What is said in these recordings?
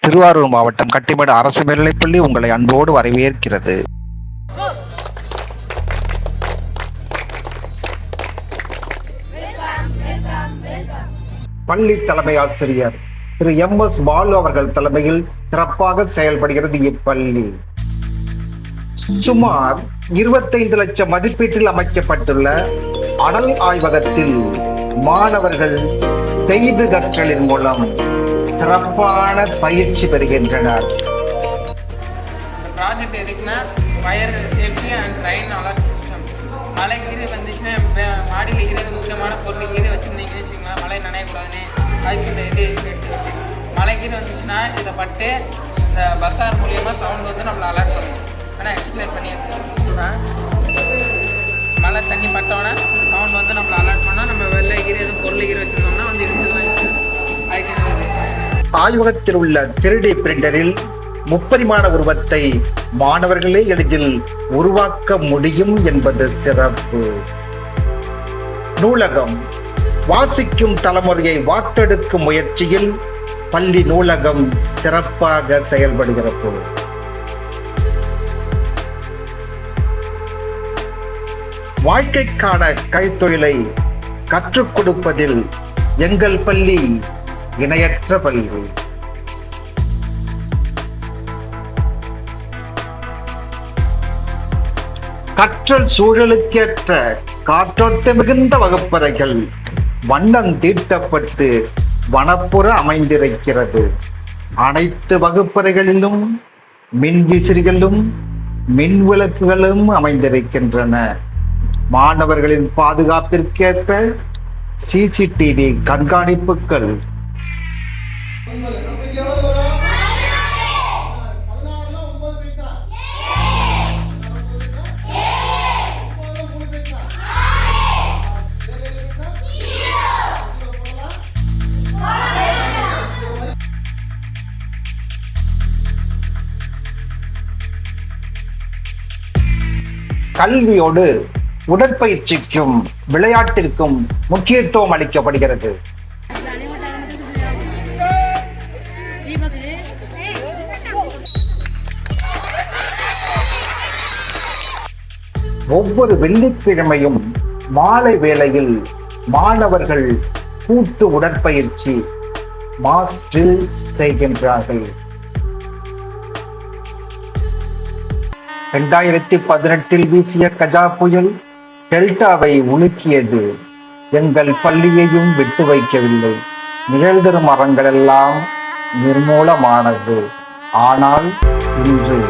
திருவாரூர் மாவட்டம் கட்டிமேடு அரசு மேல்நிலைப்பள்ளி உங்களை அன்போடு வரவேற்கிறது. பள்ளி தலைமை ஆசிரியர் திரு MS பாலு அவர்கள் தலைமையில் சிறப்பாக செயல்படுகிறது இப்பள்ளி. சுமார் 25 லட்சம் மதிப்பீட்டில் அமைக்கப்பட்டுள்ள அடல் ஆய்வகத்தில் மாணவர்கள் செய்து கற்றலின் மூலம் சிறப்பான பயிற்சி பெறுகின்றனர். ப்ராஜெக்ட் எதுக்குன்னா fire safety and train alert system. மழை கீரை வந்துச்சுன்னா மாடியில் இருக்கிறது முக்கியமான பொருள் கீரை வச்சுருந்தீங்கன்னு வச்சுக்கோங்களா, மழை நனையக்கூடாதுன்னு. அதுக்கு இந்த இது எடுத்து வச்சு மழை கீரை வந்துச்சுன்னா இதை பட்டு இந்த பஸ்ஸார் மூலியமாக சவுண்ட் வந்து நம்மளை அலர்ட் பண்ணணும். ஆனால் எக்ஸ்பிளைன் பண்ணியிருக்கேன். மழை தண்ணி பட்டோன்னா இந்த சவுண்ட் வந்து நம்மளை அலர்ட் பண்ணால் நம்ம வெள்ளை கீரை எதுவும் பொருள் கீரை வச்சுருந்தோம்னா வந்து எடுத்துக்கலாம். ஆய்வகத்தில் உள்ள 3D பிரிண்டரில் முப்பரிமாண உருவத்தை மாணவர்களே எளிதில் உருவாக்க முடியும் என்பது சிறப்பு. நூலகம் வாசிக்கும் தலைமுறையை வார்த்தெடுக்கும் முயற்சியில் பள்ளி நூலகம் சிறப்பாக செயல்படுகிறது. வாழ்க்கைக்கான கைத்தொழிலை கற்றுக் கொடுப்பதில் எங்கள் பள்ளி இணையற்ற பள்ளி. கற்றல் சூழலுக்கேற்ற காற்றோட்ட மிகுந்த வகுப்பறைகள் வண்ணம் தீட்டப்பட்டு வனப்புற அமைந்திருக்கிறது. அனைத்து வகுப்பறைகளிலும் மின் விசிறிகளும் மின் விளக்குகளும் அமைந்திருக்கின்றன. மாணவர்களின் பாதுகாப்பிற்கேற்ப CCTV கண்காணிப்புகள். கல்வியோடு உடற்பயிற்சிக்கும் விளையாட்டிற்கும் முக்கியத்துவம் அளிக்கப்படுகிறது. ஒவ்வொரு வெள்ளிக்கிழமையும் மாலை வேளையில் மாணவர்கள் கூட்டு உடற்பயிற்சி மாஸ் ட்ரில் செய்கின்றார்கள். 2018 வீசிய கஜா புயல் டெல்டாவை உலுக்கியது. எங்கள் பள்ளியையும் விட்டு வைக்கவில்லை. நிகழ்தரு மரங்கள் எல்லாம் நிர்மூலமானது. ஆனால் இன்று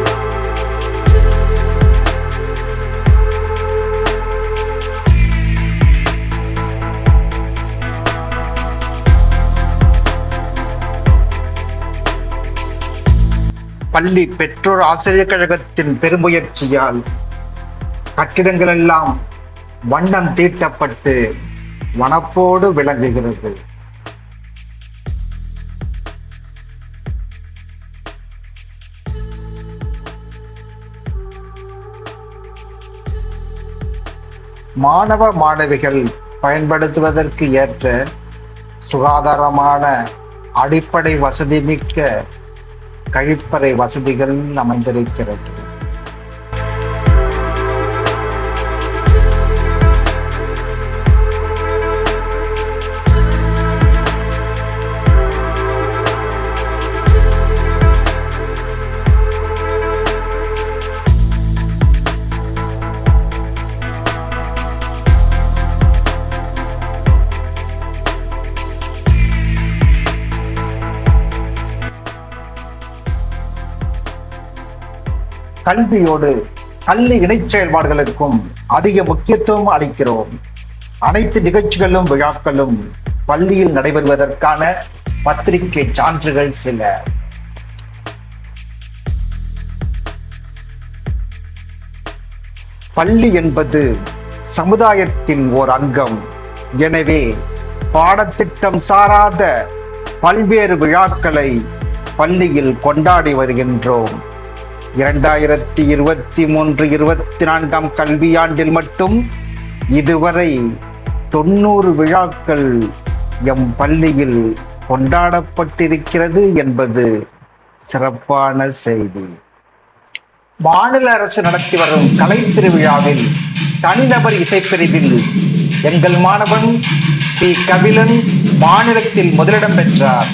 பள்ளி பெற்றோர் ஆசிரியர் கழகத்தின் பெருமுயற்சியால் கட்டிடங்கள் எல்லாம் வண்ணம் தீட்டப்பட்டு வனப்போடு விளங்குகிறது. மாணவ மாணவிகள் பயன்படுத்துவதற்கு ஏற்ற சுகாதாரமான அடிப்படை வசதி மிக்க கழிப்பறை வசதிகள் அமைந்திருக்கிறது. கல்வியோடு பள்ளி இணைச் செயல்பாடுகளுக்கும் அதிக முக்கியத்துவம் அளிக்கிறோம். அனைத்து நிகழ்ச்சிகளும் விழாக்களும் பள்ளியில் நடைபெறுவதற்கான பத்திரிகை சான்றுகள் சில. பள்ளி என்பது சமுதாயத்தின் ஓர் அங்கம். எனவே பாடத்திட்டம் சாராத பல்வேறு விழாக்களை பள்ளியில் கொண்டாடி வருகின்றோம். 2023-24 கல்வியாண்டில் மட்டும் இதுவரை 90 விழாக்கள் எம் பள்ளியில் கொண்டாடப்பட்டிருக்கிறது என்பது சிறப்பான செய்தி. மாநில அரசு நடத்தி வரும் கலை திருவிழாவில் தனிநபர் இசைப்பிரிவில் எங்கள் மாணவன் டி கபிலன் மாநிலத்தில் முதலிடம் பெற்றார்.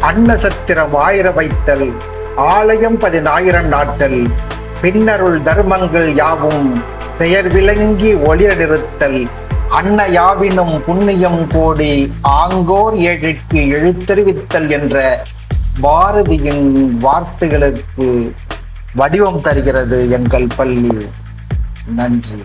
அன்னசத்திரம் 1000 வைத்தல், ஆலயம் 10,000 நாட்டல், பின்னருள் தர்மங்கள் யாவும் பெயர் விளங்கி ஒளிரநிறுத்தல், அன்ன யாவினும் புண்ணியம் கோடி ஆங்கோர் ஏழைக்கு எழுத்தறிவித்தல் என்ற பாரதியின் வார்த்தைகளுக்கு வடிவம் தருகிறது எங்கள் பள்ளி. நன்றி.